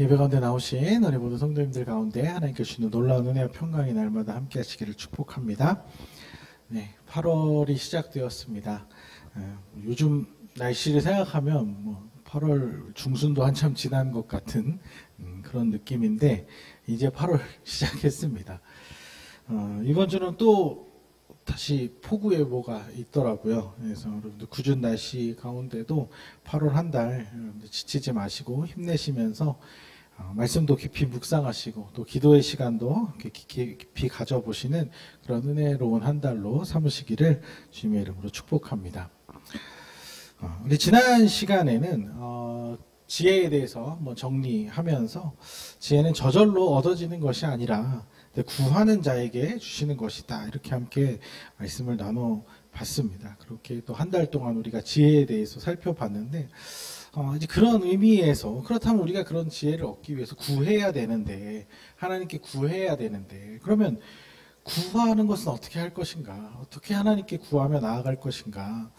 예배 가운데 나오신 우리 모든 성도님들 가운데 하나님께 주시는 놀라운 은혜와 평강이 날마다 함께 하시기를 축복합니다. 네, 8월이 시작되었습니다. 요즘 날씨를 생각하면 8월 중순도 한참 지난 것 같은 그런 느낌인데 이제 8월 시작했습니다. 이번 주는 또 다시 폭우예보가 있더라고요. 그래서 여러분들 궂은 날씨 가운데도 8월 한 달 지치지 마시고 힘내시면서 말씀도 깊이 묵상하시고 또 기도의 시간도 깊이 가져보시는 그런 은혜로운 한 달로 삼으시기를 주님의 이름으로 축복합니다. 우리 지난 시간에는 지혜에 대해서 정리하면서 지혜는 저절로 얻어지는 것이 아니라 구하는 자에게 주시는 것이다. 이렇게 함께 말씀을 나눠봤습니다. 그렇게 또 한 달 동안 우리가 지혜에 대해서 살펴봤는데 이제 그런 의미에서 그렇다면 우리가 그런 지혜를 얻기 위해서 구해야 되는데 하나님께 구해야 되는데 그러면 구하는 것은 어떻게 할 것인가? 어떻게 하나님께 구하며 나아갈 것인가?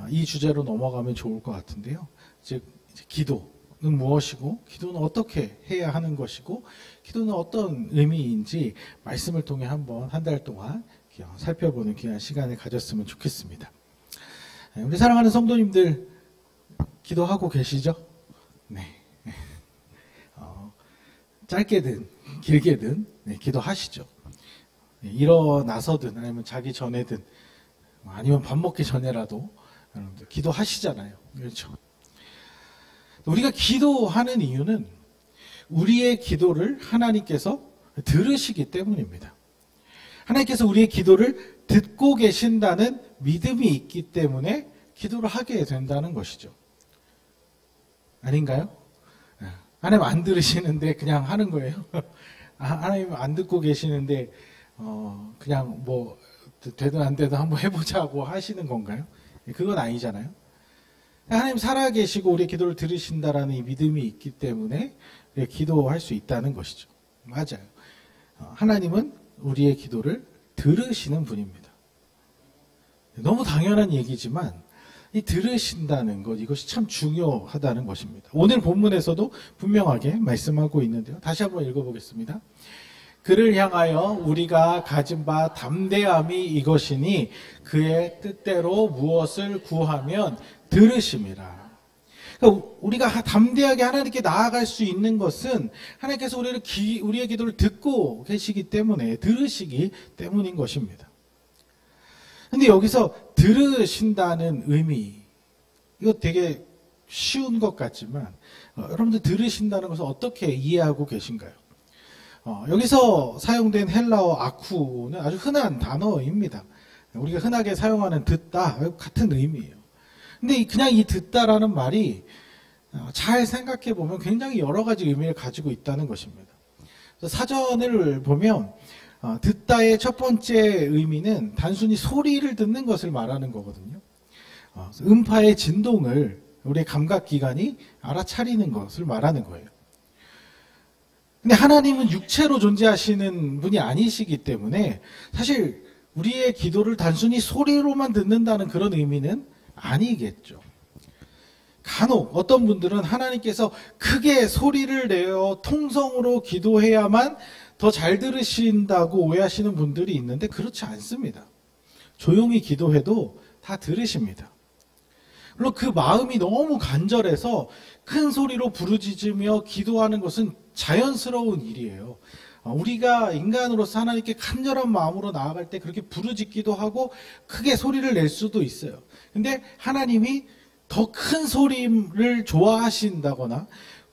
이 주제로 넘어가면 좋을 것 같은데요. 즉 기도는 무엇이고 기도는 어떻게 해야 하는 것이고 기도는 어떤 의미인지 말씀을 통해 한번 한 달 동안 살펴보는 귀한 시간을 가졌으면 좋겠습니다. 우리 사랑하는 성도님들 기도하고 계시죠? 네. 짧게든 길게든 기도하시죠. 일어나서든 아니면 자기 전에든 아니면 밥 먹기 전에라도 여러분들 기도하시잖아요. 그렇죠? 우리가 기도하는 이유는 우리의 기도를 하나님께서 들으시기 때문입니다. 하나님께서 우리의 기도를 듣고 계신다는 믿음이 있기 때문에 기도를 하게 된다는 것이죠. 아닌가요? 하나님 안 들으시는데 그냥 하는 거예요. 하나님 안 듣고 계시는데 그냥 되든 안 되든 한번 해보자고 하시는 건가요? 그건 아니잖아요. 하나님 살아계시고 우리의 기도를 들으신다라는 이 믿음이 있기 때문에 기도할 수 있다는 것이죠. 맞아요. 하나님은 우리의 기도를 들으시는 분입니다. 너무 당연한 얘기지만 이 들으신다는 것, 이것이 참 중요하다는 것입니다. 오늘 본문에서도 분명하게 말씀하고 있는데요. 다시 한번 읽어보겠습니다. 그를 향하여 우리가 가진 바 담대함이 이것이니 그의 뜻대로 무엇을 구하면 들으심이라. 그러니까 우리가 담대하게 하나님께 나아갈 수 있는 것은 하나님께서 우리의 기도를 듣고 계시기 때문에 들으시기 때문인 것입니다. 근데 여기서 들으신다는 의미, 이거 되게 쉬운 것 같지만 여러분들 들으신다는 것을 어떻게 이해하고 계신가요? 여기서 사용된 헬라어 아쿠는 아주 흔한 단어입니다. 우리가 흔하게 사용하는 듣다, 같은 의미예요. 근데 그냥 이 듣다라는 말이 잘 생각해 보면 굉장히 여러 가지 의미를 가지고 있다는 것입니다. 사전을 보면 듣다의 첫 번째 의미는 단순히 소리를 듣는 것을 말하는 거거든요. 음파의 진동을 우리의 감각기관이 알아차리는 것을 말하는 거예요. 근데 하나님은 육체로 존재하시는 분이 아니시기 때문에 사실 우리의 기도를 단순히 소리로만 듣는다는 그런 의미는 아니겠죠. 간혹 어떤 분들은 하나님께서 크게 소리를 내어 통성으로 기도해야만 더 잘 들으신다고 오해하시는 분들이 있는데 그렇지 않습니다. 조용히 기도해도 다 들으십니다. 물론 그 마음이 너무 간절해서 큰 소리로 부르짖으며 기도하는 것은 자연스러운 일이에요. 우리가 인간으로서 하나님께 간절한 마음으로 나아갈 때 그렇게 부르짖기도 하고 크게 소리를 낼 수도 있어요. 근데 하나님이 더 큰 소리를 좋아하신다거나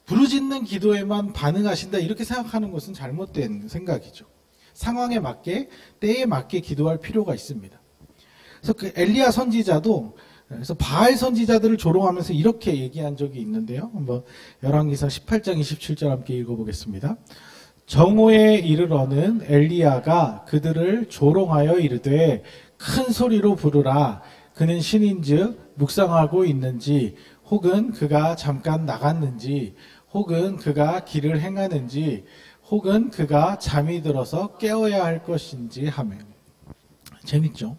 부르짖는 기도에만 반응하신다 이렇게 생각하는 것은 잘못된 생각이죠. 상황에 맞게 때에 맞게 기도할 필요가 있습니다. 그래서 그 엘리야 선지자도 그래서 바알 선지자들을 조롱하면서 이렇게 얘기한 적이 있는데요. 한번 열왕기상 18장 27절 함께 읽어보겠습니다. 정오에 이르러는 엘리야가 그들을 조롱하여 이르되 큰 소리로 부르라. 그는 신인즉 묵상하고 있는지 혹은 그가 잠깐 나갔는지 혹은 그가 길을 행하는지 혹은 그가 잠이 들어서 깨어야 할 것인지 하며. 재밌죠?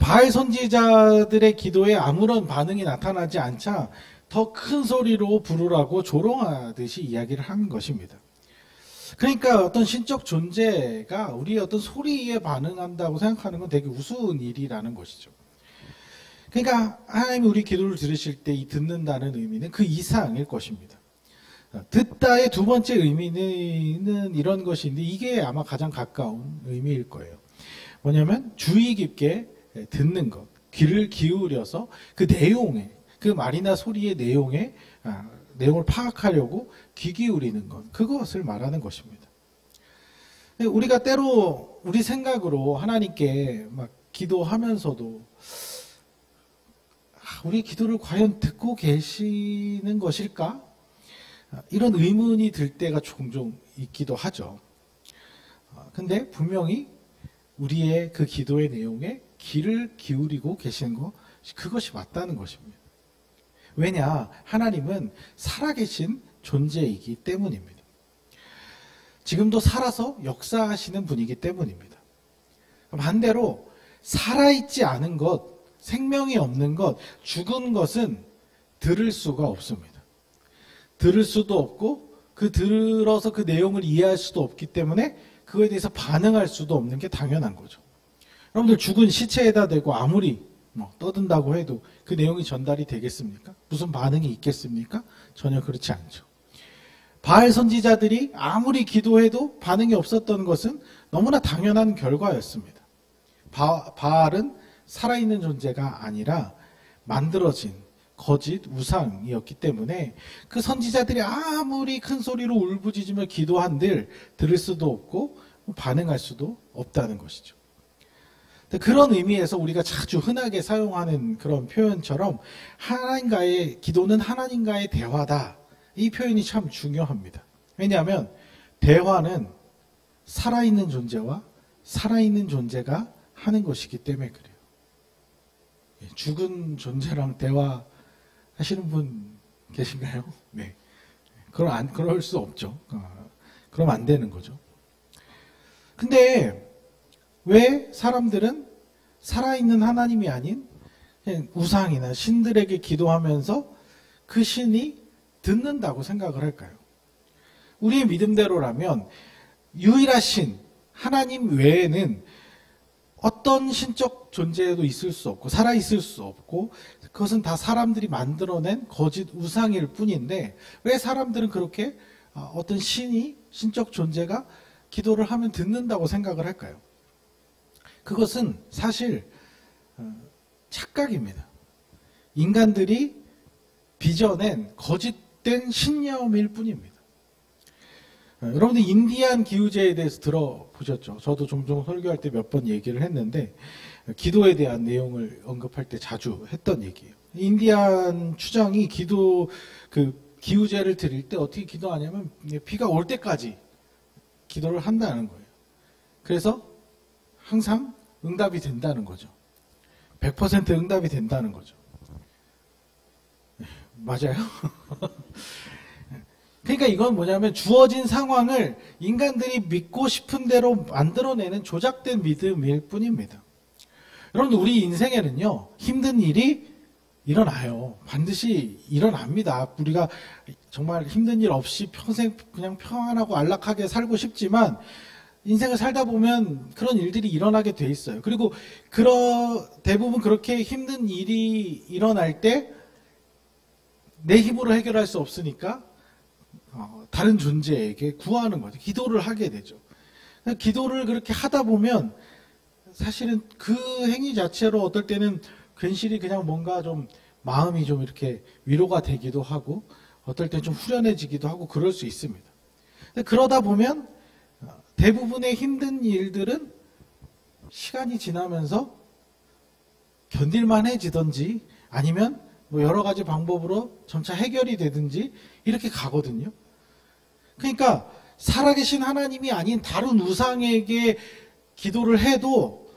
바알 선지자들의 기도에 아무런 반응이 나타나지 않자 더 큰 소리로 부르라고 조롱하듯이 이야기를 하는 것입니다. 그러니까 어떤 신적 존재가 우리의 어떤 소리에 반응한다고 생각하는 건 되게 우스운 일이라는 것이죠. 그러니까 하나님이 우리 기도를 들으실 때 이 듣는다는 의미는 그 이상일 것입니다. 듣다의 두 번째 의미는 이런 것인데 이게 아마 가장 가까운 의미일 거예요. 뭐냐면 주의 깊게 듣는 것, 귀를 기울여서 그 내용에, 그 말이나 소리의 내용을 파악하려고 귀 기울이는 것, 그것을 말하는 것입니다. 우리가 때로 우리 생각으로 하나님께 막 기도하면서도 우리 기도를 과연 듣고 계시는 것일까? 이런 의문이 들 때가 종종 있기도 하죠. 근데 분명히 우리의 그 기도의 내용에 귀를 기울이고 계시는 것, 그것이 맞다는 것입니다. 왜냐? 하나님은 살아계신 존재이기 때문입니다. 지금도 살아서 역사하시는 분이기 때문입니다. 반대로 살아있지 않은 것, 생명이 없는 것, 죽은 것은 들을 수가 없습니다. 들을 수도 없고 들어서 그 내용을 이해할 수도 없기 때문에 그거에 대해서 반응할 수도 없는 게 당연한 거죠. 여러분들 죽은 시체에다 대고 아무리 떠든다고 해도 그 내용이 전달이 되겠습니까? 무슨 반응이 있겠습니까? 전혀 그렇지 않죠. 바알 선지자들이 아무리 기도해도 반응이 없었던 것은 너무나 당연한 결과였습니다. 바알은 살아있는 존재가 아니라 만들어진 거짓 우상이었기 때문에 그 선지자들이 아무리 큰 소리로 울부짖으며 기도한들 들을 수도 없고 반응할 수도 없다는 것이죠. 그런 의미에서 우리가 자주 흔하게 사용하는 그런 표현처럼 하나님과의 기도는 하나님과의 대화다. 이 표현이 참 중요합니다. 왜냐하면 대화는 살아있는 존재와 살아있는 존재가 하는 것이기 때문에 그래요. 죽은 존재랑 대화하시는 분 계신가요? 네. 그럴 수 없죠. 그럼 안 되는 거죠. 근데 왜 사람들은 살아있는 하나님이 아닌 우상이나 신들에게 기도하면서 그 신이 듣는다고 생각을 할까요? 우리의 믿음대로라면 유일하신 하나님 외에는 어떤 신적 존재도 있을 수 없고 살아있을 수 없고 그것은 다 사람들이 만들어낸 거짓 우상일 뿐인데 왜 사람들은 그렇게 어떤 신적 존재가 기도를 하면 듣는다고 생각을 할까요? 그것은 사실 착각입니다. 인간들이 빚어낸 거짓된 신념일 뿐입니다. 여러분들 인디안 기우제에 대해서 들어보셨죠? 저도 종종 설교할 때 몇 번 얘기를 했는데 기도에 대한 내용을 언급할 때 자주 했던 얘기예요. 인디안 추장이 기우제를 드릴 때 어떻게 기도하냐면 비가 올 때까지 기도를 한다는 거예요. 그래서 항상 응답이 된다는 거죠. 100% 응답이 된다는 거죠. 맞아요? 그러니까 이건 뭐냐면 주어진 상황을 인간들이 믿고 싶은 대로 만들어내는 조작된 믿음일 뿐입니다. 여러분 우리 인생에는요 힘든 일이 일어나요. 반드시 일어납니다. 우리가 정말 힘든 일 없이 평생 그냥 평안하고 안락하게 살고 싶지만 인생을 살다 보면 그런 일들이 일어나게 돼 있어요. 그리고 대부분 그렇게 힘든 일이 일어날 때 내 힘으로 해결할 수 없으니까 다른 존재에게 구하는 거죠. 기도를 하게 되죠. 기도를 그렇게 하다 보면 사실은 그 행위 자체로 어떨 때는 괜시리 그냥 뭔가 좀 마음이 좀 이렇게 위로가 되기도 하고 어떨 때는 좀 후련해지기도 하고 그럴 수 있습니다. 그러다 보면 대부분의 힘든 일들은 시간이 지나면서 견딜만해지든지 아니면 뭐 여러 가지 방법으로 점차 해결이 되든지 이렇게 가거든요. 그러니까 살아계신 하나님이 아닌 다른 우상에게 기도를 해도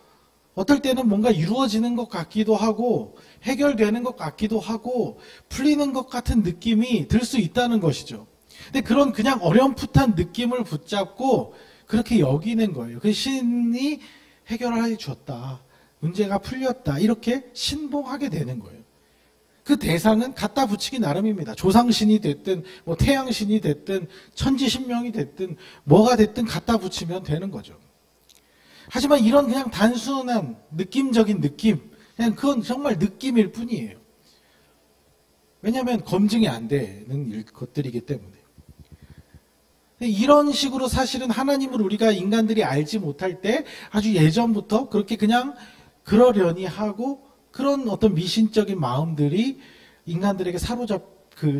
어떨 때는 뭔가 이루어지는 것 같기도 하고 해결되는 것 같기도 하고 풀리는 것 같은 느낌이 들 수 있다는 것이죠. 근데 그런 그냥 어렴풋한 느낌을 붙잡고 그렇게 여기는 거예요. 그 신이 해결해 줬다. 문제가 풀렸다. 이렇게 신봉하게 되는 거예요. 그 대상은 갖다 붙이기 나름입니다. 조상신이 됐든 뭐 태양신이 됐든 천지신명이 됐든 뭐가 됐든 갖다 붙이면 되는 거죠. 하지만 이런 그냥 단순한 느낌적인 느낌, 그냥 그건 정말 느낌일 뿐이에요. 왜냐하면 검증이 안 되는 것들이기 때문에. 이런 식으로 사실은 하나님을 우리가 인간들이 알지 못할 때 아주 예전부터 그렇게 그냥 그러려니 하고 그런 어떤 미신적인 마음들이 인간들에게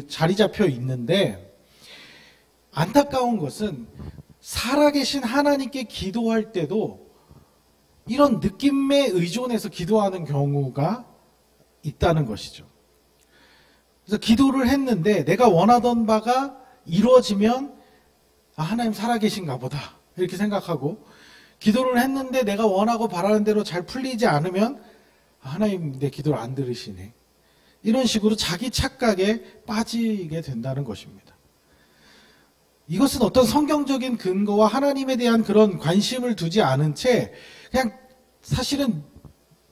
자리 잡혀 있는데, 안타까운 것은 살아계신 하나님께 기도할 때도 이런 느낌에 의존해서 기도하는 경우가 있다는 것이죠. 그래서 기도를 했는데 내가 원하던 바가 이루어지면 하나님 살아계신가 보다 이렇게 생각하고, 기도를 했는데 내가 원하고 바라는 대로 잘 풀리지 않으면 하나님 내 기도를 안 들으시네, 이런 식으로 자기 착각에 빠지게 된다는 것입니다. 이것은 어떤 성경적인 근거와 하나님에 대한 그런 관심을 두지 않은 채 그냥 사실은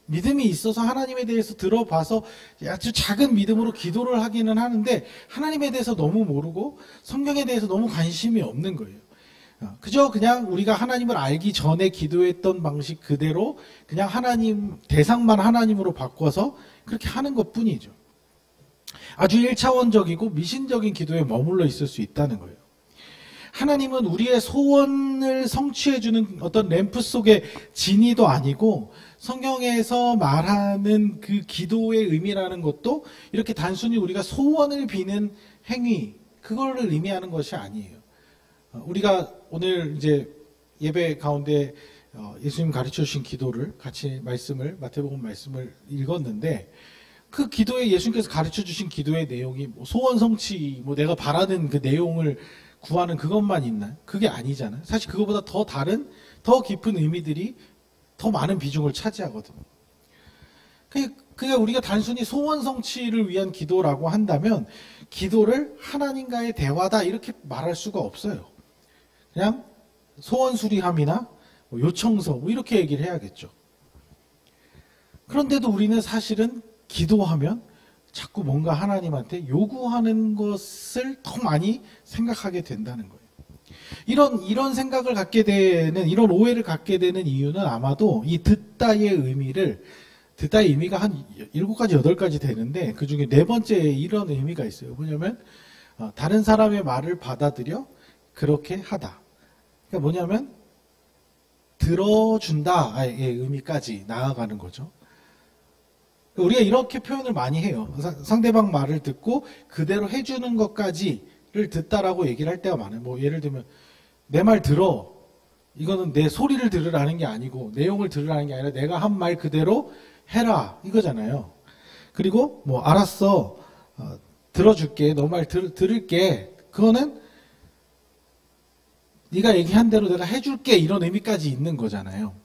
믿음이 있어서 하나님에 대해서 들어봐서 아주 작은 믿음으로 기도를 하기는 하는데 하나님에 대해서 너무 모르고 성경에 대해서 너무 관심이 없는 거예요. 그냥 우리가 하나님을 알기 전에 기도했던 방식 그대로 그냥 대상만 하나님으로 바꿔서 그렇게 하는 것 뿐이죠. 아주 1차원적이고 미신적인 기도에 머물러 있을 수 있다는 거예요. 하나님은 우리의 소원을 성취해주는 어떤 램프 속의 지니도 아니고, 성경에서 말하는 그 기도의 의미라는 것도 이렇게 단순히 우리가 소원을 비는 행위, 그거를 의미하는 것이 아니에요. 우리가 오늘 이제 예배 가운데 예수님 가르쳐 주신 기도를 같이 마태복음 말씀을 읽었는데, 그 기도에 예수님께서 가르쳐 주신 기도의 내용이 소원 성취, 내가 바라는 그 내용을 구하는 그것만 있나요? 그게 아니잖아요. 사실 그거보다 더 다른, 더 깊은 의미들이 더 많은 비중을 차지하거든요. 그러니까 우리가 단순히 소원 성취를 위한 기도라고 한다면 기도를 하나님과의 대화다 이렇게 말할 수가 없어요. 그냥 소원 수리함이나 요청서 이렇게 얘기를 해야겠죠. 그런데도 우리는 사실은 기도하면 자꾸 뭔가 하나님한테 요구하는 것을 더 많이 생각하게 된다는 거예요. 이런 생각을 갖게 되는, 이런 오해를 갖게 되는 이유는 아마도 이 듣다의 의미가 한 7가지, 8가지 되는데 그 중에 4번째에 이런 의미가 있어요. 뭐냐면 다른 사람의 말을 받아들여 그렇게 하다. 그러니까 뭐냐면 들어준다의 의미까지 나아가는 거죠. 우리가 이렇게 표현을 많이 해요. 상대방 말을 듣고 그대로 해주는 것까지를 듣다라고 얘기를 할 때가 많아요. 예를 들면 내 말 들어, 이거는 내 소리를 들으라는 게 아니고 내용을 들으라는 게 아니라 내가 한 말 그대로 해라 이거잖아요. 그리고 알았어, 들어줄게, 너 말 들을게, 그거는 네가 얘기한 대로 내가 해줄게, 이런 의미까지 있는 거잖아요.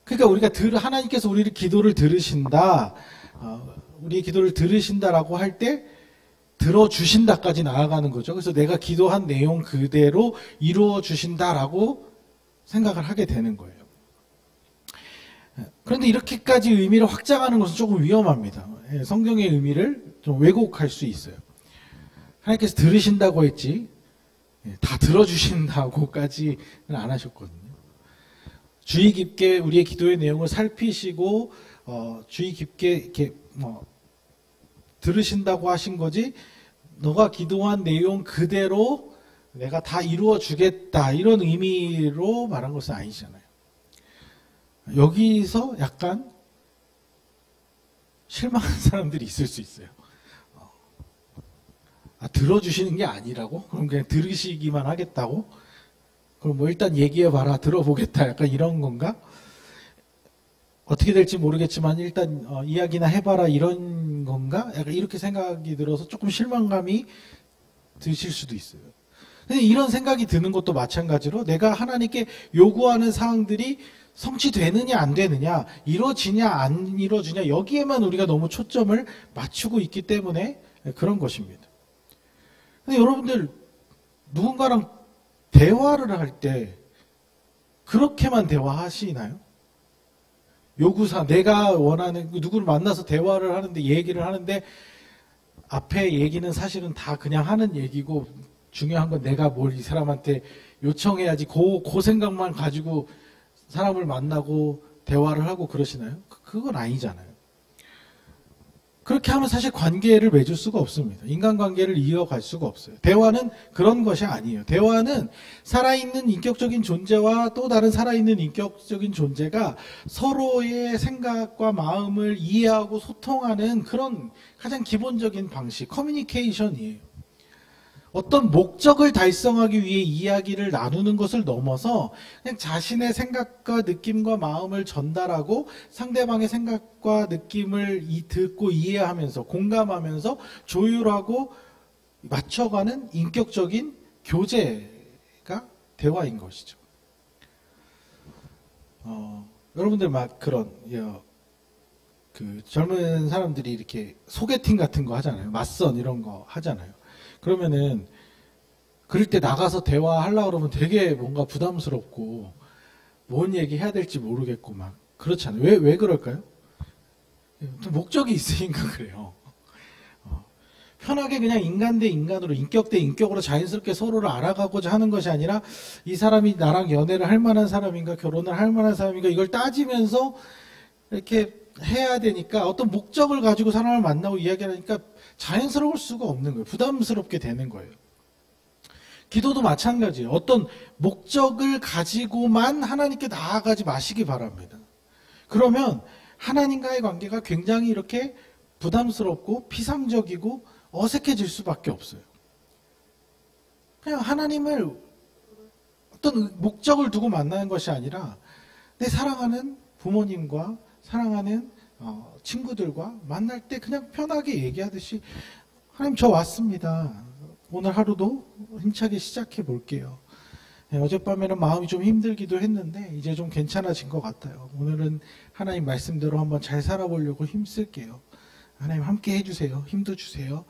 그러니까 우리가 하나님께서 우리를 기도를 들으신다, 우리의 기도를 들으신다라고 할 때 들어주신다까지 나아가는 거죠. 그래서 내가 기도한 내용 그대로 이루어 주신다라고 생각을 하게 되는 거예요. 그런데 이렇게까지 의미를 확장하는 것은 조금 위험합니다. 성경의 의미를 좀 왜곡할 수 있어요. 하나님께서 들으신다고 했지 다 들어주신다고까지는 안 하셨거든요. 주의 깊게 우리의 기도의 내용을 살피시고 주의 깊게 이렇게 들으신다고 하신 거지, 너가 기도한 내용 그대로 내가 다 이루어 주겠다 이런 의미로 말한 것은 아니잖아요. 여기서 약간 실망한 사람들이 있을 수 있어요. 들어주시는 게 아니라고? 그럼 그냥 들으시기만 하겠다고? 그럼 일단 얘기해봐라, 들어보겠다, 약간 이런 건가? 어떻게 될지 모르겠지만 일단 이야기나 해봐라, 이런 건가? 약간 이렇게 생각이 들어서 조금 실망감이 드실 수도 있어요. 근데 이런 생각이 드는 것도 마찬가지로 내가 하나님께 요구하는 사항들이 성취되느냐 안 되느냐, 이루어지냐 안 이루어지냐, 여기에만 우리가 너무 초점을 맞추고 있기 때문에 그런 것입니다. 근데 여러분들 누군가랑 대화를 할 때 그렇게만 대화하시나요? 요구사, 내가 원하는 누구를 만나서 대화를 하는데 얘기를 하는데 앞에 얘기는 사실은 다 그냥 하는 얘기고 중요한 건 내가 뭘 이 사람한테 요청해야지 그 생각만 가지고 사람을 만나고 대화를 하고 그러시나요? 그건 아니잖아요. 그렇게 하면 사실 관계를 맺을 수가 없습니다. 인간관계를 이어갈 수가 없어요. 대화는 그런 것이 아니에요. 대화는 살아있는 인격적인 존재와 또 다른 살아있는 인격적인 존재가 서로의 생각과 마음을 이해하고 소통하는 그런 가장 기본적인 방식, 커뮤니케이션이에요. 어떤 목적을 달성하기 위해 이야기를 나누는 것을 넘어서 그냥 자신의 생각과 느낌과 마음을 전달하고 상대방의 생각과 느낌을 듣고 이해하면서 공감하면서 조율하고 맞춰가는 인격적인 교제가 대화인 것이죠. 여러분들 막 그런 그 젊은 사람들이 이렇게 소개팅 같은 거 하잖아요. 맞선 이런 거 하잖아요. 그러면은 그럴 때 나가서 대화하려고 그러면 되게 뭔가 부담스럽고 뭔 얘기 해야 될지 모르겠고 막 그렇잖아요. 왜 그럴까요? 목적이 있으니까 그래요. 편하게 그냥 인간 대 인간으로 인격 대 인격으로 자연스럽게 서로를 알아가고자 하는 것이 아니라 이 사람이 나랑 연애를 할 만한 사람인가 결혼을 할 만한 사람인가 이걸 따지면서 이렇게 해야 되니까 어떤 목적을 가지고 사람을 만나고 이야기하니까 자연스러울 수가 없는 거예요. 부담스럽게 되는 거예요. 기도도 마찬가지예요. 어떤 목적을 가지고만 하나님께 나아가지 마시기 바랍니다. 그러면 하나님과의 관계가 굉장히 이렇게 부담스럽고 피상적이고 어색해질 수밖에 없어요. 그냥 하나님을 어떤 목적을 두고 만나는 것이 아니라 내 사랑하는 부모님과 사랑하는 친구들과 만날 때 그냥 편하게 얘기하듯이 하나님 저 왔습니다. 오늘 하루도 힘차게 시작해 볼게요. 어젯밤에는 마음이 좀 힘들기도 했는데 이제 좀 괜찮아진 것 같아요. 오늘은 하나님 말씀대로 한번 잘 살아보려고 힘쓸게요. 하나님 함께 해주세요. 힘도 주세요.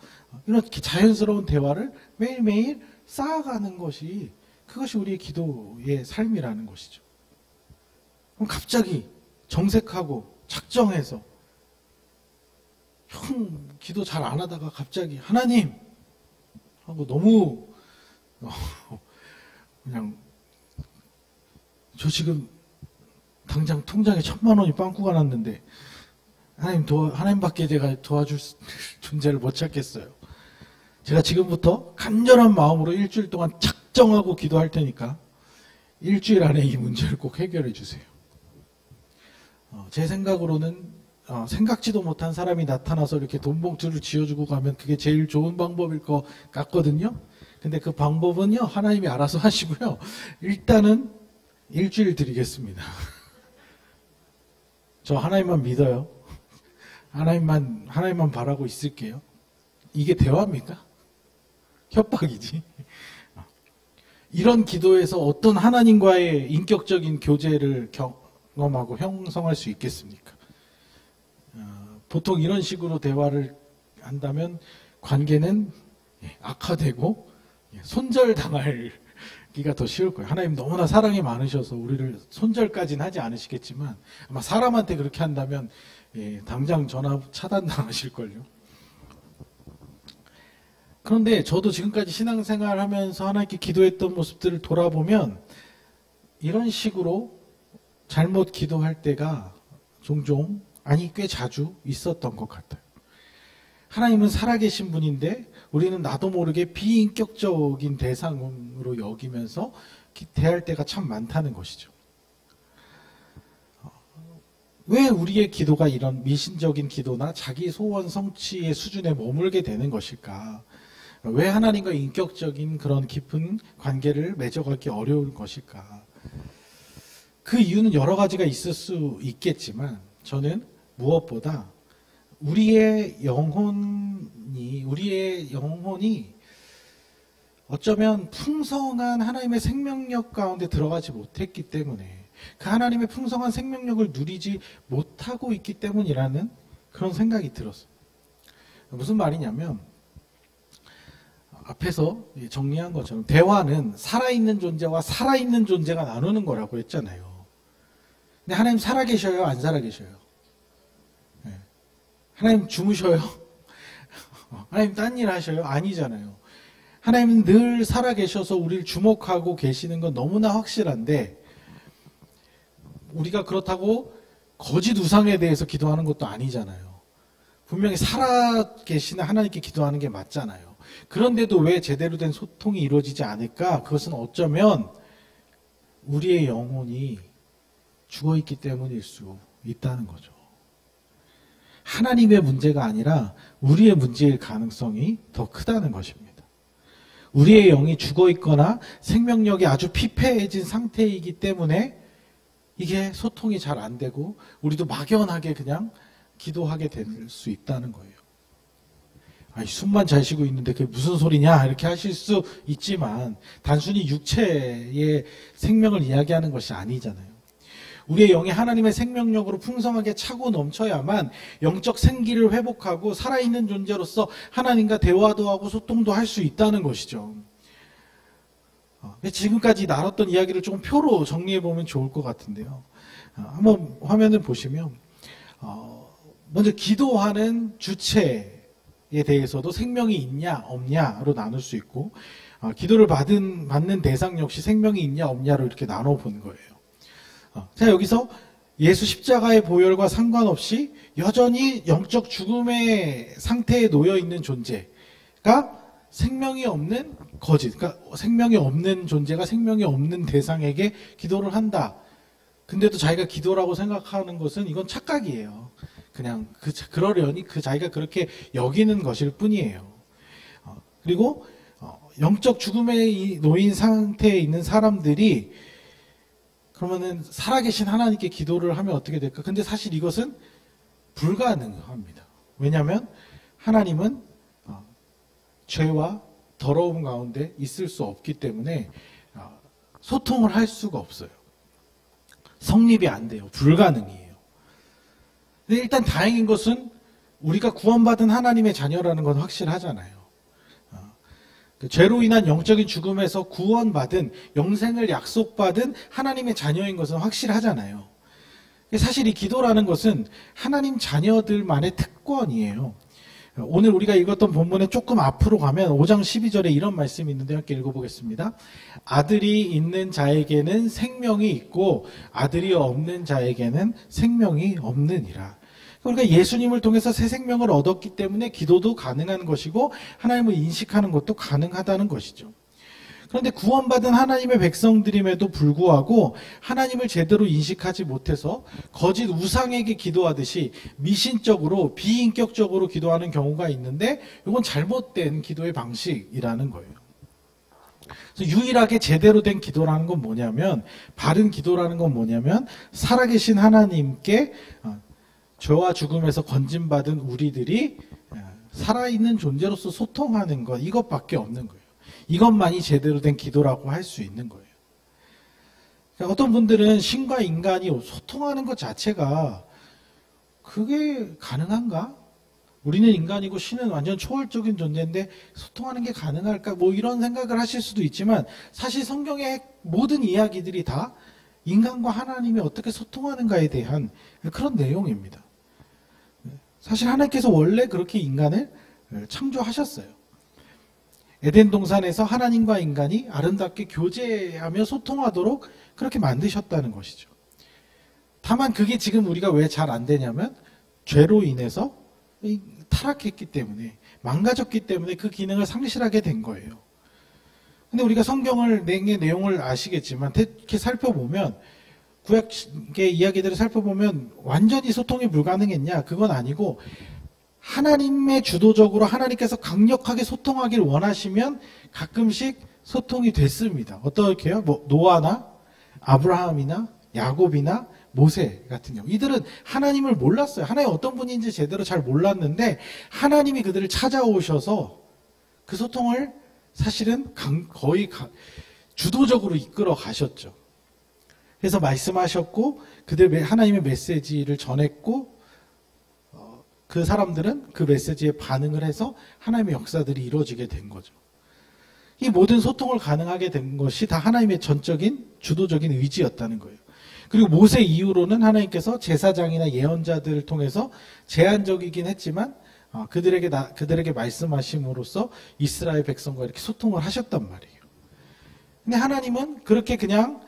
이렇게 자연스러운 대화를 매일매일 쌓아가는 것이 그것이 우리의 기도의 삶이라는 것이죠. 그럼 갑자기 정색하고 작정해서 형 기도 잘 안 하다가 갑자기 하나님 하고 너무 그냥 저 지금 당장 통장에 1,000만 원이 빵꾸가 났는데 하나님밖에 제가 도와줄 존재를 못 찾겠어요. 제가 지금부터 간절한 마음으로 일주일 동안 작정하고 기도할 테니까 일주일 안에 이 문제를 꼭 해결해 주세요. 제 생각으로는 생각지도 못한 사람이 나타나서 이렇게 돈 봉투를 쥐어주고 가면 그게 제일 좋은 방법일 것 같거든요. 근데 그 방법은요, 하나님이 알아서 하시고요. 일단은 일주일 드리겠습니다. 저 하나님만 믿어요. 하나님만 바라고 있을게요. 이게 대화입니까? 협박이지. 이런 기도에서 어떤 하나님과의 인격적인 교제를 경험하고 형성할 수 있겠습니까? 보통 이런 식으로 대화를 한다면 관계는 악화되고 손절당하기가 더 쉬울 거예요. 하나님 너무나 사랑이 많으셔서 우리를 손절까지는 하지 않으시겠지만 아마 사람한테 그렇게 한다면 당장 전화 차단당하실걸요. 그런데 저도 지금까지 신앙생활 하면서 하나님께 기도했던 모습들을 돌아보면 이런 식으로 잘못 기도할 때가 종종 꽤 자주 있었던 것 같아요. 하나님은 살아계신 분인데 우리는 나도 모르게 비인격적인 대상으로 여기면서 대할 때가 참 많다는 것이죠. 왜 우리의 기도가 이런 미신적인 기도나 자기 소원 성취의 수준에 머물게 되는 것일까? 왜 하나님과 인격적인 그런 깊은 관계를 맺어가기 어려운 것일까? 그 이유는 여러 가지가 있을 수 있겠지만 저는 무엇보다 우리의 영혼이 어쩌면 풍성한 하나님의 생명력 가운데 들어가지 못했기 때문에 그 하나님의 풍성한 생명력을 누리지 못하고 있기 때문이라는 그런 생각이 들었어요. 무슨 말이냐면 앞에서 정리한 것처럼 대화는 살아있는 존재와 살아있는 존재가 나누는 거라고 했잖아요. 근데 하나님 살아계셔요? 안 살아계셔요? 네. 하나님 주무셔요? 하나님 딴 일 하셔요? 아니잖아요. 하나님은 늘 살아계셔서 우리를 주목하고 계시는 건 너무나 확실한데, 우리가 그렇다고 거짓 우상에 대해서 기도하는 것도 아니잖아요. 분명히 살아계시는 하나님께 기도하는 게 맞잖아요. 그런데도 왜 제대로 된 소통이 이루어지지 않을까? 그것은 어쩌면 우리의 영혼이 죽어있기 때문일 수 있다는 거죠. 하나님의 문제가 아니라 우리의 문제일 가능성이 더 크다는 것입니다. 우리의 영이 죽어있거나 생명력이 아주 피폐해진 상태이기 때문에 이게 소통이 잘 안 되고 우리도 막연하게 그냥 기도하게 될 수 있다는 거예요. 아니, 숨만 잘 쉬고 있는데 그게 무슨 소리냐 이렇게 하실 수 있지만 단순히 육체의 생명을 이야기하는 것이 아니잖아요. 우리의 영이 하나님의 생명력으로 풍성하게 차고 넘쳐야만 영적 생기를 회복하고 살아있는 존재로서 하나님과 대화도 하고 소통도 할 수 있다는 것이죠. 지금까지 나눴던 이야기를 조금 표로 정리해 보면 좋을 것 같은데요. 한번 화면을 보시면 먼저 기도하는 주체에 대해서도 생명이 있냐 없냐로 나눌 수 있고, 기도를 받는 대상 역시 생명이 있냐 없냐로 이렇게 나눠 본 거예요. 자, 여기서 예수 십자가의 보혈과 상관없이 여전히 영적 죽음의 상태에 놓여 있는 존재가 생명이 없는 거짓, 그러니까 생명이 없는 존재가 생명이 없는 대상에게 기도를 한다. 근데도 자기가 기도라고 생각하는 것은 이건 착각이에요. 그냥 그러려니 자기가 그렇게 여기는 것일 뿐이에요. 그리고 영적 죽음에 놓인 상태에 있는 사람들이 그러면은 살아계신 하나님께 기도를 하면 어떻게 될까? 근데 사실 이것은 불가능합니다. 왜냐하면 하나님은 죄와 더러움 가운데 있을 수 없기 때문에 소통을 할 수가 없어요. 성립이 안 돼요. 불가능이에요. 근데 일단 다행인 것은 우리가 구원받은 하나님의 자녀라는 건 확실하잖아요. 죄로 인한 영적인 죽음에서 구원받은, 영생을 약속받은 하나님의 자녀인 것은 확실하잖아요. 사실 이 기도라는 것은 하나님 자녀들만의 특권이에요. 오늘 우리가 읽었던 본문에 조금 앞으로 가면 5장 12절에 이런 말씀이 있는데 함께 읽어보겠습니다. 아들이 있는 자에게는 생명이 있고 아들이 없는 자에게는 생명이 없느니라. 그러니까 예수님을 통해서 새 생명을 얻었기 때문에 기도도 가능한 것이고 하나님을 인식하는 것도 가능하다는 것이죠. 그런데 구원받은 하나님의 백성들임에도 불구하고 하나님을 제대로 인식하지 못해서 거짓 우상에게 기도하듯이 미신적으로 비인격적으로 기도하는 경우가 있는데 이건 잘못된 기도의 방식이라는 거예요. 그래서 유일하게 제대로 된 기도라는 건 뭐냐면, 바른 기도라는 건 뭐냐면 살아계신 하나님께 죄와 죽음에서 건진받은 우리들이 살아있는 존재로서 소통하는 것, 이것밖에 없는 거예요. 이것만이 제대로 된 기도라고 할 수 있는 거예요. 그러니까 어떤 분들은 신과 인간이 소통하는 것 자체가 그게 가능한가? 우리는 인간이고 신은 완전 초월적인 존재인데 소통하는 게 가능할까? 뭐 이런 생각을 하실 수도 있지만 사실 성경의 모든 이야기들이 다 인간과 하나님이 어떻게 소통하는가에 대한 그런 내용입니다. 사실 하나님께서 원래 그렇게 인간을 창조하셨어요. 에덴 동산에서 하나님과 인간이 아름답게 교제하며 소통하도록 그렇게 만드셨다는 것이죠. 다만 그게 지금 우리가 왜 잘 안 되냐면 죄로 인해서 타락했기 때문에, 망가졌기 때문에 그 기능을 상실하게 된 거예요. 근데 우리가 성경의 내용을 아시겠지만 이렇게 살펴보면, 구약의 이야기들을 살펴보면 완전히 소통이 불가능했냐? 그건 아니고 하나님의 주도적으로 하나님께서 강력하게 소통하길 원하시면 가끔씩 소통이 됐습니다. 어떻게요? 뭐 노아나 아브라함이나 야곱이나 모세 같은 경우, 이들은 하나님을 몰랐어요. 하나님 어떤 분인지 제대로 잘 몰랐는데 하나님이 그들을 찾아오셔서 그 소통을 사실은 거의 주도적으로 이끌어 가셨죠. 그래서 말씀하셨고 그들 하나님의 메시지를 전했고 그 사람들은 그 메시지에 반응을 해서 하나님의 역사들이 이루어지게 된 거죠. 이 모든 소통을 가능하게 된 것이 다 하나님의 전적인 주도적인 의지였다는 거예요. 그리고 모세 이후로는 하나님께서 제사장이나 예언자들을 통해서 제한적이긴 했지만 그들에게 말씀하심으로써 이스라엘 백성과 이렇게 소통을 하셨단 말이에요. 근데 하나님은 그렇게 그냥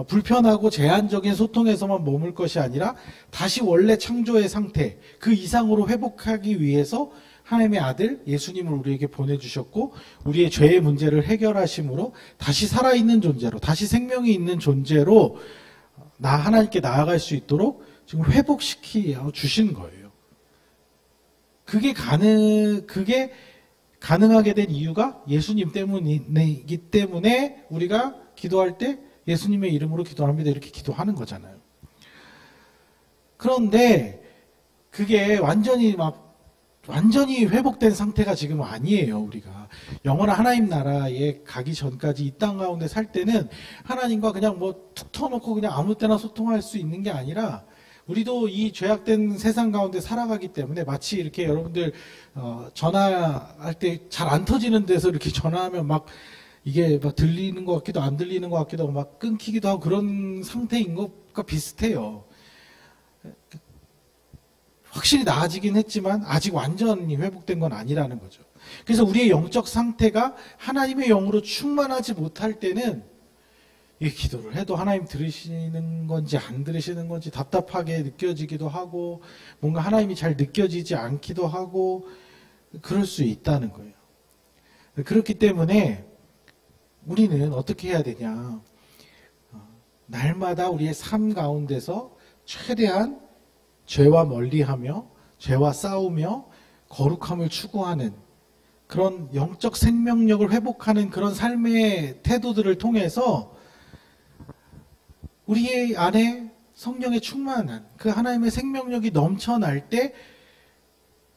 불편하고 제한적인 소통에서만 머물 것이 아니라 다시 원래 창조의 상태 그 이상으로 회복하기 위해서 하나님의 아들 예수님을 우리에게 보내주셨고 우리의 죄의 문제를 해결하심으로 다시 살아있는 존재로 다시 생명이 있는 존재로 하나님께 나아갈 수 있도록 지금 회복시켜 주신 거예요. 그게 가능하게 된 이유가 예수님 때문이기 때문에 우리가 기도할 때 예수님의 이름으로 기도합니다. 이렇게 기도하는 거잖아요. 그런데 그게 완전히 회복된 상태가 지금 아니에요. 우리가 영원한 하나님 나라에 가기 전까지 이 땅 가운데 살 때는 하나님과 그냥 툭 터놓고 그냥 아무 때나 소통할 수 있는 게 아니라 우리도 이 죄악된 세상 가운데 살아가기 때문에 마치 이렇게 여러분들 전화할 때 잘 안 터지는 데서 이렇게 전화하면 이게 들리는 것 같기도 안 들리는 것 같기도 하고 끊기기도 하고 그런 상태인 것과 비슷해요. 확실히 나아지긴 했지만 아직 완전히 회복된 건 아니라는 거죠. 그래서 우리의 영적 상태가 하나님의 영으로 충만하지 못할 때는 이 기도를 해도 하나님 들으시는 건지 안 들으시는 건지 답답하게 느껴지기도 하고 뭔가 하나님이 잘 느껴지지 않기도 하고 그럴 수 있다는 거예요. 그렇기 때문에 우리는 어떻게 해야 되냐. 날마다 우리의 삶 가운데서 최대한 죄와 멀리하며 죄와 싸우며 거룩함을 추구하는 그런 영적 생명력을 회복하는 그런 삶의 태도들을 통해서 우리의 안에 성령의 충만한 그 하나님의 생명력이 넘쳐날 때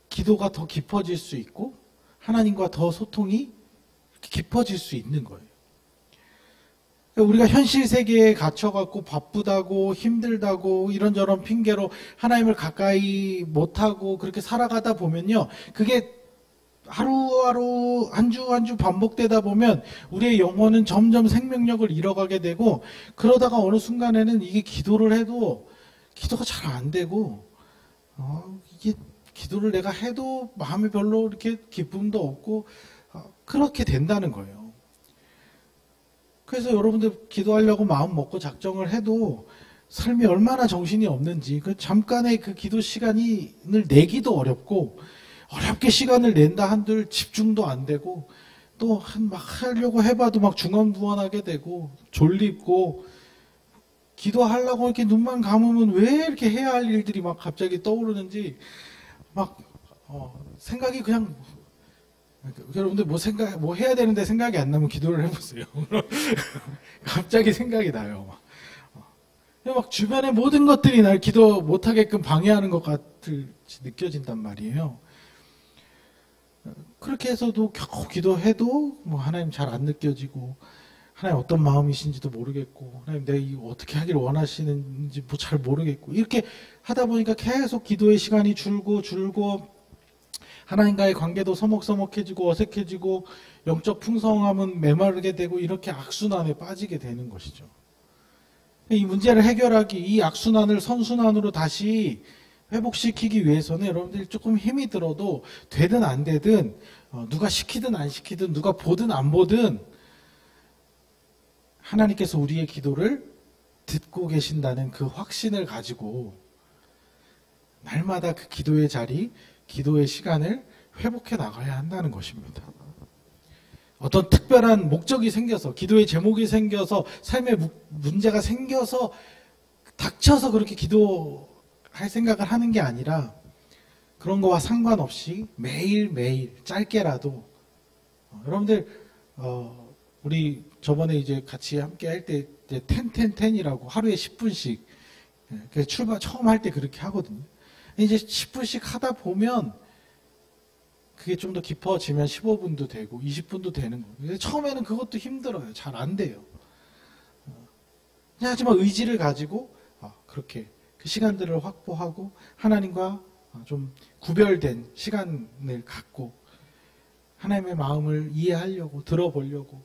기도가 더 깊어질 수 있고 하나님과 더 소통이 깊어질 수 있는 거예요. 우리가 현실 세계에 갇혀갖고 바쁘다고 힘들다고 이런저런 핑계로 하나님을 가까이 못하고 그렇게 살아가다 보면요. 그게 하루하루 한 주 한 주 반복되다 보면 우리의 영혼은 점점 생명력을 잃어가게 되고 그러다가 어느 순간에는 이게 기도를 해도 기도가 잘 안 되고 이게 기도를 내가 해도 마음에 별로 이렇게 기쁨도 없고 그렇게 된다는 거예요. 그래서 여러분들 기도하려고 마음 먹고 작정을 해도 삶이 얼마나 정신이 없는지 그 잠깐의 그 기도 시간을 내기도 어렵고 어렵게 시간을 낸다 한들 집중도 안 되고 또 하려고 해봐도 중언부언하게 되고 졸립고 기도하려고 이렇게 눈만 감으면 왜 이렇게 해야 할 일들이 갑자기 떠오르는지 생각이 그냥 여러분들 뭐 해야 되는데 생각이 안 나면 기도를 해보세요. 갑자기 생각이 나요. 주변의 모든 것들이 날 기도 못하게끔 방해하는 것 같이 느껴진단 말이에요. 그렇게 해서도 겨우 기도해도 하나님 잘 안 느껴지고 하나님 어떤 마음이신지도 모르겠고 하나님 내가 이거 어떻게 하기를 원하시는지 잘 모르겠고 이렇게 하다 보니까 계속 기도의 시간이 줄고 하나님과의 관계도 서먹서먹해지고 어색해지고 영적 풍성함은 메마르게 되고 이렇게 악순환에 빠지게 되는 것이죠. 이 문제를 해결하기 이 악순환을 선순환으로 다시 회복시키기 위해서는 여러분들이 조금 힘이 들어도 되든 안 되든 누가 시키든 안 시키든 누가 보든 안 보든 하나님께서 우리의 기도를 듣고 계신다는 그 확신을 가지고 날마다 그 기도의 자리 기도의 시간을 회복해 나가야 한다는 것입니다. 어떤 특별한 목적이 생겨서 기도의 제목이 생겨서 삶의 문제가 생겨서 닥쳐서 그렇게 기도할 생각을 하는 게 아니라 그런 거와 상관없이 매일매일 짧게라도 여러분들 우리 저번에 이제 같이 함께 할 때 10-10-10이라고 하루에 10분씩 처음 할 때 그렇게 하거든요. 이제 10분씩 하다 보면 그게 좀 더 깊어지면 15분도 되고 20분도 되는 거예요. 처음에는 그것도 힘들어요. 잘 안 돼요. 하지만 의지를 가지고 그렇게 그 시간들을 확보하고 하나님과 좀 구별된 시간을 갖고 하나님의 마음을 이해하려고 들어보려고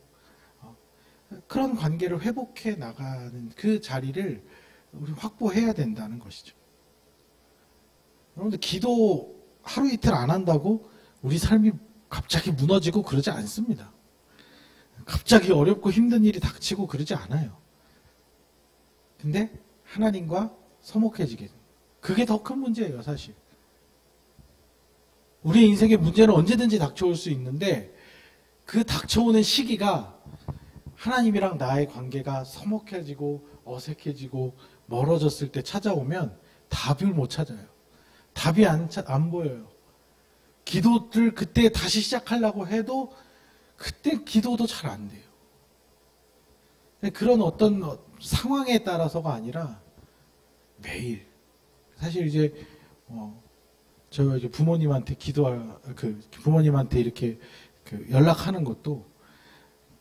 그런 관계를 회복해 나가는 그 자리를 우리 확보해야 된다는 것이죠. 여러분들 기도 하루 이틀 안 한다고 우리 삶이 갑자기 무너지고 그러지 않습니다. 갑자기 어렵고 힘든 일이 닥치고 그러지 않아요. 근데 하나님과 서먹해지게 됩니다. 그게 더 큰 문제예요, 사실. 우리 인생의 문제는 언제든지 닥쳐올 수 있는데 그 닥쳐오는 시기가 하나님이랑 나의 관계가 서먹해지고 어색해지고 멀어졌을 때 찾아오면 답을 못 찾아요. 답이 안 보여요. 기도를 그때 다시 시작하려고 해도 그때 기도도 잘 안 돼요. 그런 어떤 상황에 따라서가 아니라 매일 사실 이제 제가 이제 부모님한테 부모님한테 이렇게 연락하는 것도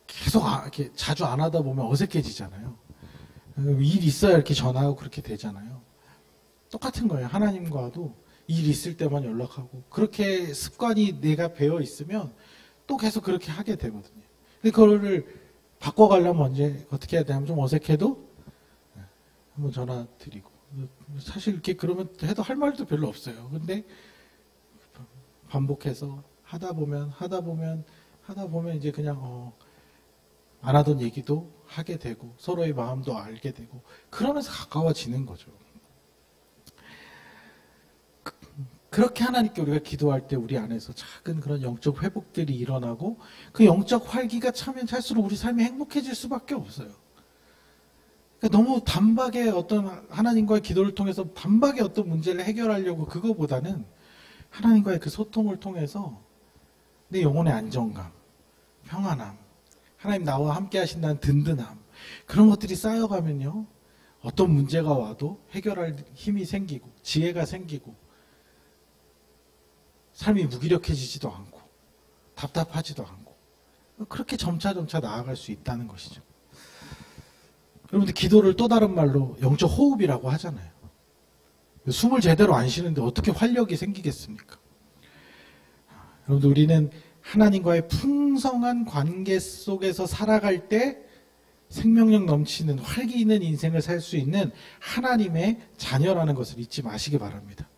계속 이렇게 자주 안 하다 보면 어색해지잖아요. 일 있어야 이렇게 전화하고 그렇게 되잖아요. 똑같은 거예요. 하나님과도 일 있을 때만 연락하고 그렇게 습관이 내가 배어 있으면 또 계속 그렇게 하게 되거든요. 근데 그거를 바꿔가려면 언제 어떻게 해야 되냐면 좀 어색해도 한번 전화 드리고 사실 이렇게 그러면 해도 할 말도 별로 없어요. 근데 반복해서 하다 보면 이제 그냥 안 하던 얘기도 하게 되고 서로의 마음도 알게 되고 그러면서 가까워지는 거죠. 그렇게 하나님께 우리가 기도할 때 우리 안에서 작은 그런 영적 회복들이 일어나고 그 영적 활기가 차면 찰수록 우리 삶이 행복해질 수밖에 없어요. 그러니까 너무 단박에 어떤 하나님과의 기도를 통해서 단박에 어떤 문제를 해결하려고 그거보다는 하나님과의 그 소통을 통해서 내 영혼의 안정감, 평안함, 하나님 나와 함께 하신다는 든든함 그런 것들이 쌓여가면요. 어떤 문제가 와도 해결할 힘이 생기고 지혜가 생기고 삶이 무기력해지지도 않고 답답하지도 않고 그렇게 점차 나아갈 수 있다는 것이죠. 여러분들 기도를 또 다른 말로 영적 호흡이라고 하잖아요. 숨을 제대로 안 쉬는데 어떻게 활력이 생기겠습니까? 여러분들 우리는 하나님과의 풍성한 관계 속에서 살아갈 때 생명력 넘치는 활기 있는 인생을 살 수 있는 하나님의 자녀라는 것을 잊지 마시기 바랍니다.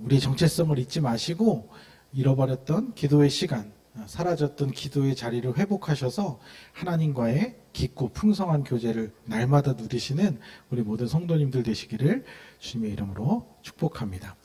우리의 정체성을 잊지 마시고 잃어버렸던 기도의 시간, 사라졌던 기도의 자리를 회복하셔서 하나님과의 깊고 풍성한 교제를 날마다 누리시는 우리 모든 성도님들 되시기를 주님의 이름으로 축복합니다.